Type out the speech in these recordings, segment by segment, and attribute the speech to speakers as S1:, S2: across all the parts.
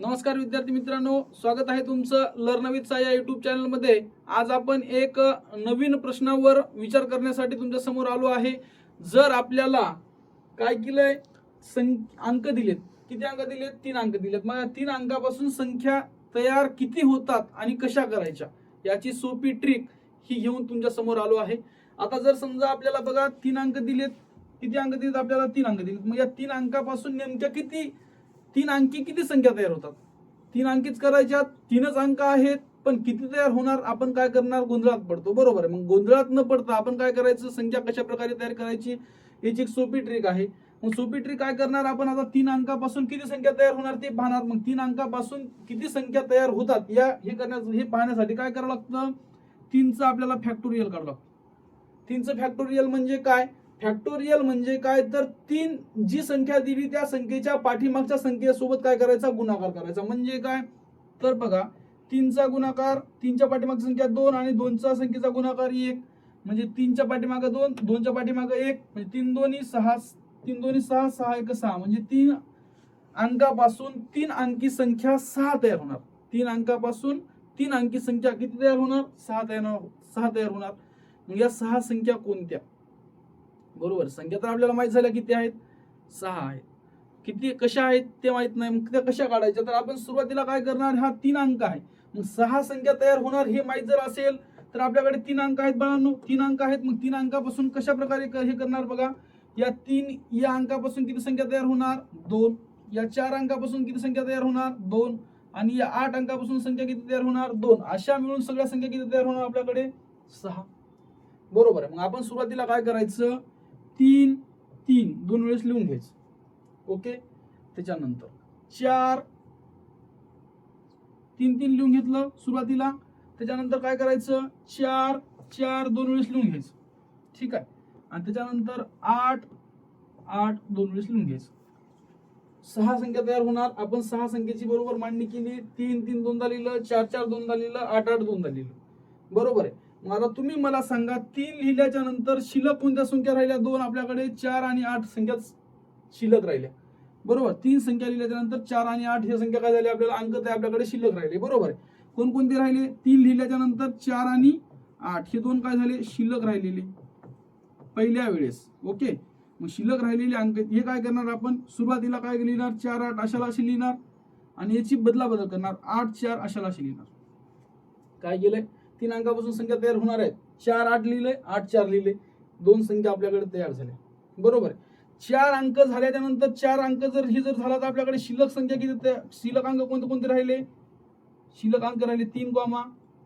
S1: नमस्कार विद्यार्थी मित्रांनो, स्वागत आहे तुमचं लर्न विथ साई या युट्यूब चॅनलमध्ये। आज आपण एक नवीन प्रश्नावर विचार करण्यासाठी तुमच्या समोर आलो आहे। जर आपल्याला काय केलंय, अंक दिलेत, किती अंक दिलेत? 3 अंक दिलेत। मग या 3 अंकापासून संख्या तयार किती होतात आणि कशा करायच्या याची सोपी ट्रिक ही घेऊन तुमच्या समोर आलो आहे। आता जर समजा आपल्याला बघा 3 अंक दिलेत, किती अंक दिलेत आपल्याला? 3 अंक दिलेत। मग या 3 अंकापासून नेमक्या किती 3 अंकी किती संख्या तयार होतात? 3 अंकीच करायच्यात, 3च अंक आहेत, पण किती तयार होणार? आपण काय करणार? गोंधळात पडतो, बरोबर आहे। मग गोंधळात न पडता आपण काय करायचं, संख्या कशा प्रकारे तयार करायची याची एक सोपी ट्रिक आहे। मग सोपी ट्रिक काय करणार आपण? आता 3 अंकापासून किती संख्या तयार होणार ते पाहणार। मग 3 अंकापासून किती संख्या तयार होतात हे पाहण्यासाठी काय करावं लागतं? 3चं आपल्याला फॅक्टोरियल काढावं लागतं। 3चं फॅक्टोरियल म्हणजे काय? फॅक्टोरियल म्हणजे काय तर 3 जी संख्या दिली त्या संख्येच्या पाठीमागच्या संख्येसोबत काय करायचा? गुणाकार करायचा। म्हणजे काय तर बघा, 3चा गुणाकार, 3च्या पाठीमागची संख्या 2 आणि 2चा संख्येचा गुणाकार 1, म्हणजे 3च्या पाठीमागे 2, 2च्या पाठीमागे 1, म्हणजे 3 दोन्ही 6, 3 दोन्ही 6, 6 1 6, म्हणजे 3 अंकापासून 3 अंकी संख्या 6 तयार होणार। 3 अंकापासून 3 अंकी संख्या किती तयार होणार? 6 तयार होणार। मग या 6 संख्या कोणत्या? बरोबर, संख्या तर आपल्याला माहित झाल्या किती आहेत? 6 आहेत। किती कशा आहेत ते माहित नाही, मग त्या कशा काढायच्या? तर आपण सुरुवातीला काय करणार, हा 3 अंक आहे, मग 6 संख्या तयार होणार हे माहित जर असेल तर आपल्याकडे 3 अंक आहेत बाळांनो, 3 अंक आहेत। मग 3 अंकापासून कशा प्रकारे हे करणार बघा, या अंकापासून किती संख्या तयार होणार? 2, या 4 अंकापासून किती संख्या तयार होणार? 2, आणि या 8 अंकापासून संख्या किती तयार होणार? 2, अशा मिळून सगळ्या संख्या किती तयार होणार आपल्याकडे? 6, बरोबर आहे। मग आपण सुरुवातीला काय करायचं, 3 3 2 वेळेस लिहून घ्यायचं, ओके। त्याच्यानंतर 4 3 3 लिहून घेतलं सुरुवातीला। त्याच्यानंतर काय करायचं, 4 4 2 वेळेस लिहून घ्यायचं, ठीक आहे। आणि त्याच्यानंतर 8 8 2 वेळेस लिहून घ्यायचं। 6 संख्या तयार होणार। आपण 6 संख्येची बरोबर मांडणी केली। 3 3 दोनदा लिहिलं, 4 4 दोनदा लिहिलं, 8 8 दोनदा लिहिलं, बरोबर आहे। मग आता तुम्ही मला सांगा, 3 लिहिल्याच्या नंतर शिल्लक कोणत्या संख्या राहिल्या? 2 आपल्याकडे, 4 आणि 8 संख्या शिल्लक राहिल्या, बरोबर। 3 संख्या लिहिल्याच्या नंतर 4 आणि 8 ही संख्या काय झाली? आपल्याला अंक ते आपल्याकडे शिल्लक राहिले, बरोबर आहे। कोणकोणते राहिले? 3 लिहिल्याच्या नंतर 4 आणि 8 हे दोन काय झाले? शिल्लक राहिलेले पहिल्या वेळेस, ओके। मग शिल्लक राहिलेले अंक हे काय करणार आपण? सुरुवातीला काय लिहिणार? 4 8 अशाला अशी लिहिणार, आणि याची बदल करणार, 8 4 अशाला अशी लिहिणार। काय केलंय? 3 अंकापासून संख्या तयार होणार आहेत, 4 8 लिहिले, 8 4 लिहिले, 2 संख्या आपल्याकडे तयार झाल्या, बरोबर आहे। 4 अंक झाल्याच्या नंतर 4 अंक जर झाला तर आपल्याकडे शिल्लक संख्या किती? शिल्लक अंक कोणते कोणते राहिले? शिल्लक अंक राहिले 3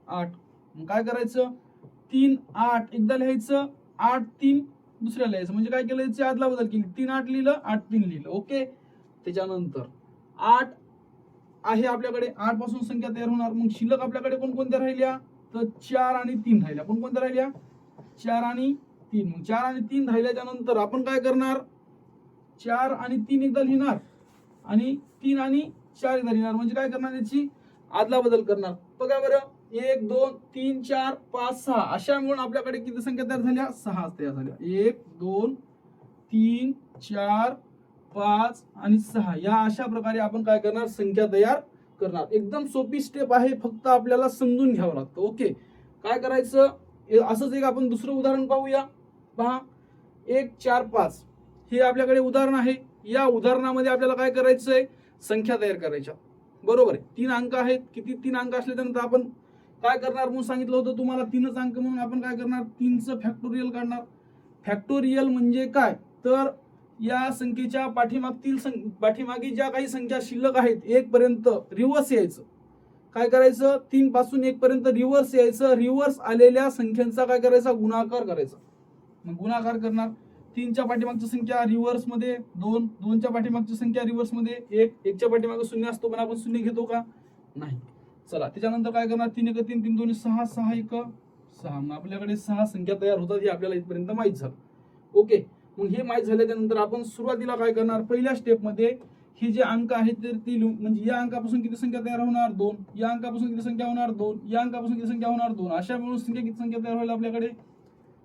S1: 8। मग काय करायचं, 3 8 एकदा लिहायचं, 8 3 दुसऱ्या लिहायचं, म्हणजे काय केलं, याची आदला बदल केली, 3 8 लिहिलं, 8 3 लिहिलं, ओके। त्याच्यानंतर 8 आहे आपल्याकडे, 8 पासून संख्या तयार होणार। मग शिल्लक आपल्याकडे कोणकोणत्या राहिल्या? तर 4 आणि 3 राहिल्या। कोणकोणत्या राहिल्या? 4 आणि 3। मग 4 आणि 3 राहिल्याच्या नंतर आपण काय करणार, 4 आणि 3 एकदा लिहिणार, आणि 3 आणि 4 एकदा लिहिणार, म्हणजे काय करणार, याची आदला बदल करणार। बघा बरं, 1 2 3 4 5 6 अशा मिळून आपल्याकडे किती संख्या तयार झाल्या? 6 तयार झाल्या। 1 2 3 4 5 आणि 6 या अशा प्रकारे आपण काय करणार, संख्या तयार करणार। एकदम सोपी स्टेप आहे, फक्त आपल्याला समजून घ्यावं लागतं, ओके। काय करायचं, असंच एक आपण दुसरं उदाहरण पाहूया। पहा, 1 4 5 हे आपल्याकडे उदाहरण आहे। या उदाहरणामध्ये आपल्याला काय करायचंय, संख्या तयार करायच्या, बरोबर आहे। 3 अंक आहेत, किती? 3 अंक असल्यानंतर आपण काय करणार म्हणून सांगितलं होतं तुम्हाला, 3च अंक, म्हणून आपण काय करणार, 3चं फॅक्टोरियल काढणार। फॅक्टोरियल म्हणजे काय तर या संख्येच्या पाठीमागे ज्या काही संख्या शिल्लक आहेत 1 पर्यंत रिव्हर्स यायचं। काय करायचं, 3 पासून 1 पर्यंत रिव्हर्स यायचं। रिव्हर्स आलेल्या संख्यांचा काय करायचा, गुणाकार करायचा। मग गुणाकार करणार, 3च्या पाठीमागची संख्या रिव्हर्स मध्ये 2, 2च्या पाठीमागची संख्या रिव्हर्स मध्ये 1, 1च्या पाठीमागे 0 असतो, पण आपण 0 घेतो का? नाही। चला, त्याच्यानंतर काय करणार, 3 1 3 3 2 6 6 1 6। मग आपल्याकडे 6 संख्या तयार होतात, हे आपल्याला इथपर्यंत माहित झालं, ओके। मग हे माहित झाल्याच्या नंतर आपण सुरुवातीला काय करणार, पहिल्या स्टेप मध्ये हे जे अंक आहेत तर ती म्हणजे या अंकापासून किती संख्या तयार होणार? 2, या अंकापासून किती संख्या होणार? 2, या अंकापासून किती संख्या होणार? 2, अशा मिळून किती संख्या तयार होईल आपल्याकडे?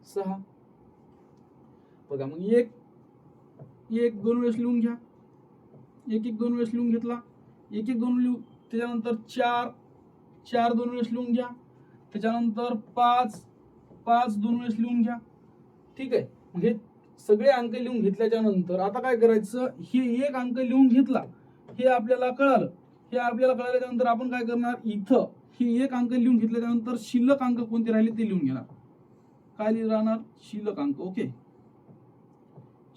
S1: 6। बघा, मग 1 1 2 वेळेस लिहून घ्या, 1 1 2 वेळेस लिहून घेतला, एक एक दोन लिहू. त्याच्यानंतर 4 4 दोन वेळेस लिहून घ्या. त्याच्यानंतर 5 5 दोन वेळेस लिहून घ्या. ठीक आहे. मग हे सगळे अंक लिहून घेतल्याच्या नंतर आता काय करायचं, हे एक अंक लिहून घेतला हे आपल्याला कळालं. हे आपल्याला कळाल्याच्या नंतर आपण काय करणार, इथं हे एक अंक लिहून घेतल्याच्या नंतर शिल्लक अंक कोणते राहिले ते लिहून घेणार. काय लिहिलं राहणार, शिल्लक अंक. ओके,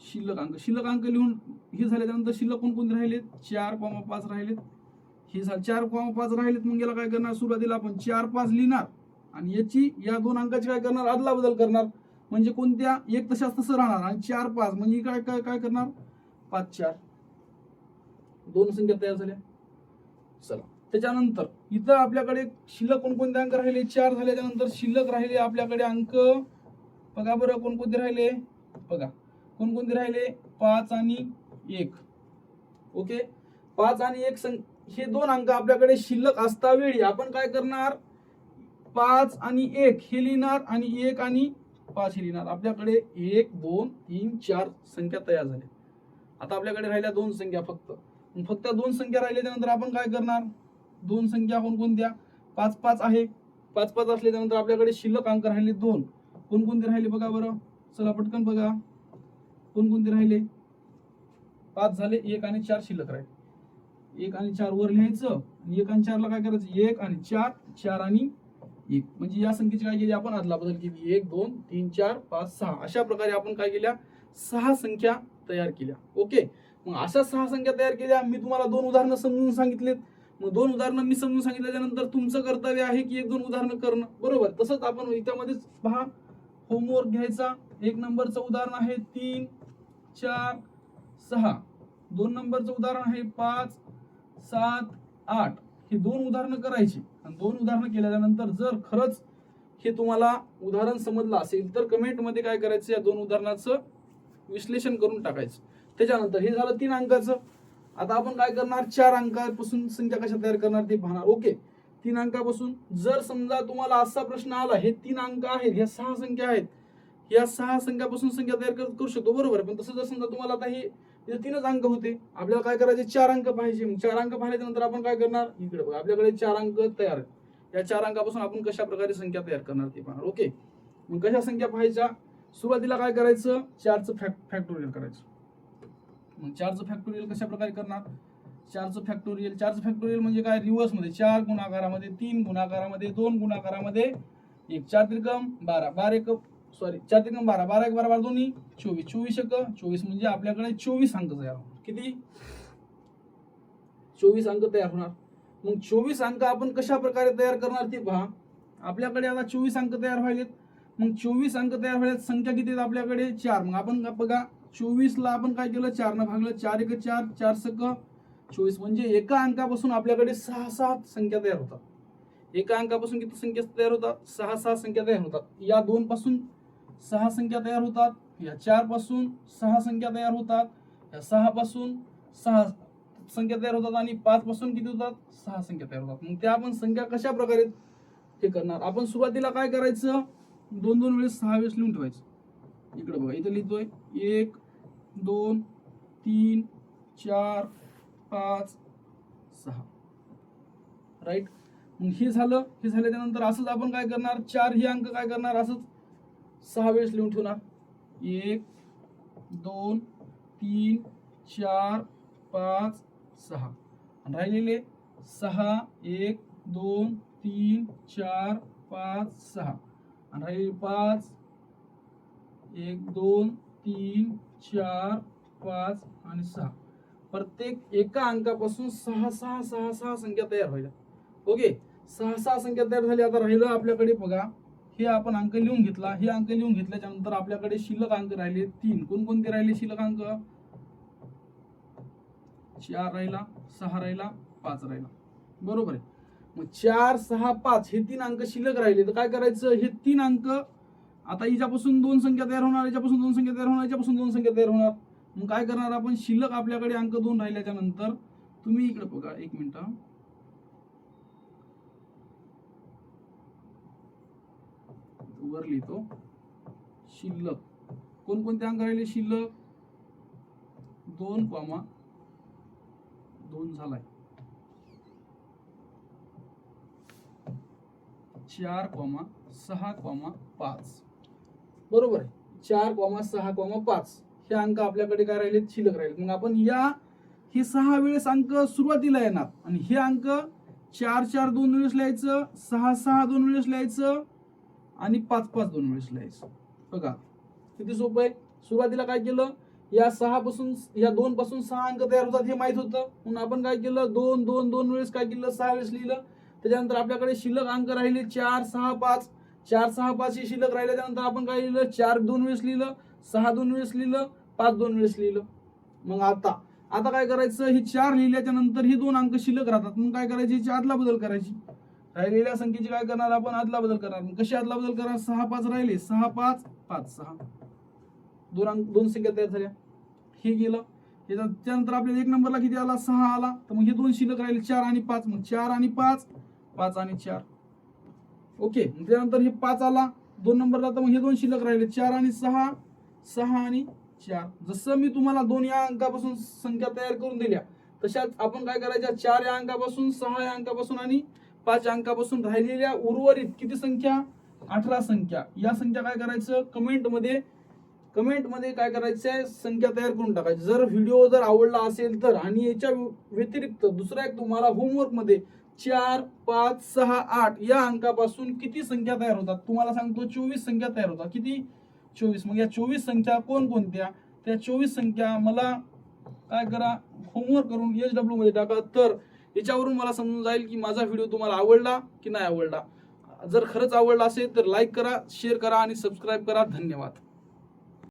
S1: शिल्लक अंक. शिल्लक अंक लिहून हे झाल्याच्या नंतर शिल्लक कोणकोणते राहिलेत, 4,5 राहिलेत. हे 4,5 राहिलेत. मग याला काय करणार, सुरुवातीला आपण 4 5 लिहिणार आणि याची या दोन अंकाची काय करणार, अदला बदल करणार. म्हणजे कोणत्या, एक तशाच तसं राहणार आणि 4 5 म्हणजे काय काय काय करणार, 5 4 दोन संख्या तयार झाल्या. चला, त्याच्यानंतर इथं आपल्याकडे शिल्लक कोणकोणते अंक राहिले, 4 झाल्याच्या नंतर शिल्लक राहिले आपल्याकडे अंक. बघा बरं कोणकोणते राहिले, बघा कोणकोणते राहिले, 5 आणि 1. ओके, 5 आणि 1 हे दोन अंक आपल्याकडे शिल्लक असता वेळी आपण काय करणार, 5 आणि 1 हे लिहिणार आणि 1 आणि 5 हे लिहिणार. आपल्याकडे 1 2 3 4 संख्या तयार झाल्या. आता आपल्याकडे राहिल्या दोन संख्या फक्त. फक्त दोन संख्या राहिल्याच्या नंतर आपण काय करणार, दोन संख्या कोणकोणत्या, 5 5 आहे. 5 5 असल्याच्या नंतर आपल्याकडे शिल्लक अंक राहिले दोन. कोणकोणते राहिले बघा बरं, चला पटकन बघा कोणकोणते राहिले. 5 झाले, 1 आणि 4 शिल्लक राहिले. 1 आणि 4 वर लिहायचं, 1 आणि 4 ला काय करायचं, 1 आणि 4 4 आणि 1. म्हणजे या संख्येची काय केली आपण, अदला बदल केली. 1 2 3 4 5 6 अशा प्रकारे आपण काय केल्या, 6 संख्या तयार केल्या. ओके, मग अशा 6 संख्या तयार केल्या. मी तुम्हाला 2 उदाहरणं समजून सांगितलेत. मग 2 उदाहरणं मी समजून सांगितल्याच्या नंतर तुमचं कर्तव्य आहे की 1 2 उदाहरणं करणं. बरोबर, तसंच आपण याच्यामध्येच पहा होमवर्क घ्यायचा. 1 नंबरचं उदाहरण आहे 3 4 6. 2 नंबरचं उदाहरण आहे 5 7 8. हे 2 उदाहरणं करायची आणि 2 उदाहरणं केल्याच्या नंतर जर खरंच हे तुम्हाला उदाहरण समजलं असेल तर कमेंटमध्ये काय करायचं, या 2 उदाहरणाचं विश्लेषण करून टाकायचं. त्याच्यानंतर हे झालं 3 अंकाचं. आता आपण काय करणार, 4 अंकापासून संख्या कशा तयार करणार ते पाहणार. ओके, 3 अंकापासून जर समजा तुम्हाला असा प्रश्न आला, हे 3 अंक आहेत, ह्या 6 संख्या आहेत, या 6 संख्यापासून संख्या तयार करू शकतो. बरोबर, पण तसं जर समजा तुम्हाला आता हे 3च अंक होते, आपल्याला काय करायचे, 4 अंक पाहिजे. मग 4 अंक पाहिल्याच्या नंतर आपण काय करणार, इकडे बघा आपल्याकडे 4 अंक तयार आहेत. या 4 अंकापासून आपण कशा प्रकारे संख्या तयार करणार ते पाहणार. ओके, मग कशा संख्या पाहायच्या, सुरुवातीला काय करायचं, 4चं फॅक्टोरियल करायचं. मग 4चं फॅक्टोरियल कशा प्रकारे करणार, 4चं फॅक्टोरियल म्हणजे काय, रिव्हर्स मध्ये 4 गुणाकारामध्ये, 3 गुणाकारामध्ये, 2 गुणाकारामध्ये, 1 4 त्रिकम 12 12 1 सॉरी 4 त्रिकम 12 12 1 12 दोन्ही 24 24 1 24 म्हणजे आपल्याकडे 24 अंक तयार होणार. किती, 24 अंक तयार होणार. मग 24 अंक आपण कशा प्रकारे तयार करणार ते पहा. आपल्याकडे आता 24 अंक तयार व्हायलेत. मग 24 अंक तयार व्हायलेत, संख्या किती आहेत आपल्याकडे, 4. मग आपण बघा 24 ला आपण काय केलं, 4 न भागलं, 4 1 4 4 सक 24. म्हणजे एका अंकापासून आपल्याकडे 6 6 संख्या तयार होतात. एका अंकापासून किती संख्या तयार होतात, 6 6 संख्या तयार होतात. या 2 पासून 6 संख्या तयार होतात, या 4 पासून 6 संख्या तयार होतात, या 6 पासून 6 संख्या तयार होतात आणि 5 पासून किती होतात, 6 संख्या तयार होतात. मग त्या आपण संख्या कशा प्रकारे हे करणार, आपण सुरुवातीला काय करायचं, 2 2 वेळेस 6 वेळेस लिहून ठेवायचं. इकडे बघा, इथे लिहितोय 1 2 3 4 5 6. राईट. मग हे झालं. हे झाल्याच्या नंतर असंच आपण काय करणार, 4 हे अंक काय करणार, असंच 6 वेळेस लिहून ठेवणार. 1 2 3 4 5 6 आणि राहिलेले 6 1 2 3 4 5 6 आणि राहिलेले 5 1 2 3 4 5 आणि 6. प्रत्येक एका अंकापासून 6 6 6 6 संख्या तयार व्हायला. ओके, 6 6 संख्या तयार झाली. आता राहिलं आपल्याकडे बघा, हे आपण अंक लिहून घेतला. हे अंक लिहून घेतल्याच्या नंतर आपल्याकडे शिल्लक अंक राहिले 3. कोणकोणते राहिले शिल्लक अंक, 4 राहिला, 6 राहिला, 5 राहिला. बरोबर आहे. मग 4 6 5 हे 3 अंक शिल्लक राहिले. तर काय करायचं, हे 3 अंक आता हिच्यापासून 2 संख्या तयार होणार, याच्यापासून 2 संख्या तयार होणार, याच्यापासून 2 संख्या तयार होणार. मग काय करणार आपण, शिल्लक आपल्याकडे अंक 2 राहिल्याच्या नंतर तुम्ही इकडे बघा, 1 मिनिट वर लिहितो. शिल्लक कोणकोणते अंक राहिले, शिल्लक 2 2 झालाय. 4,6,5 बरोबर आहे. 4,6,5 हे अंक आपल्याकडे काय राहिले, शिल्लक राहिले. मग आपण हे 6 वेळेस अंक सुरुवातीला येणार आणि हे अंक 4 4 2 वेळेस लिहायचं, 6 6 2 वेळेस लिहायचं आणि 5 5 2 वेळेस लिहायचं. बघा किती सोपं आहे. सुरुवातीला काय केलं, या 2 पासून 6 अंक तयार होतात हे माहित होतं. म्हणून आपण काय केलं, 2 2 2 वेळेस काय केलं, 6 वेळेस लिहिलं. त्याच्यानंतर आपल्याकडे शिल्लक अंक राहिले 4 6 5. 4 6 5 हे शिल्लक राहिले. त्यानंतर आपण काय लिहिलं, 4 2 वेळेस लिहिलं, 6 2 वेळेस लिहिलं, 5 2 वेळेस लिहिलं. मग आता काय करायचं, हे 4 लिहिल्याच्या नंतर ही 2 अंक शिल्लक राहतात. मग काय करायची, याची अदला बदल करायची. राहिलेल्या संख्येची काय करणार आपण, अदला बदल करणार. कशी अदला बदल करणार, 6 5 राहिले, 6 5 5 6 दोन संख्या तयार झाल्या. हे गेलं. त्यानंतर आपल्याला 1 नंबरला किती आला, 6 आला. तर मग हे 2 शिल्लक राहिले, 4 आणि 5. मग 4 आणि 5, 5 आणि 4. ओके. त्यानंतर हे 5 आला 2 नंबरला. तर मग हे 2 शिल्लक राहिले, 4 आणि 6, 6 आणि 4. जसं मी तुम्हाला 2 या अंकापासून संख्या तयार करून दिल्या, तशाच आपण काय करायच्या, 4 या अंकापासून, 6 या अंकापासून आणि 5 या अंकापासून राहिलेल्या उर्वरित किती संख्या, 18 संख्या. या संख्या काय करायचं, कमेंटमध्ये काय करायचंय, संख्या तयार करून टाकायची. जर व्हिडिओ आवडला असेल तर, आणि याच्या व्यतिरिक्त दुसरा एक तुम्हाला होमवर्क मध्ये 4 5 6 8 या अंकापासून किती संख्या तयार होतात तुम्हाला सांगतो, 24 संख्या तयार होतात. किती, 24. मग या 24 संख्या कोणकोणत्या, त्या 24 संख्या मला काय करा, होमवर्क करून HW मध्ये टाका. तर याच्यावरून मला समजून जाईल की माझा व्हिडिओ तुम्हाला आवडला की नाही आवडला. जर खरंच आवडला असेल तर लाईक करा, शेअर करा आणि सबस्क्राईब करा. धन्यवाद.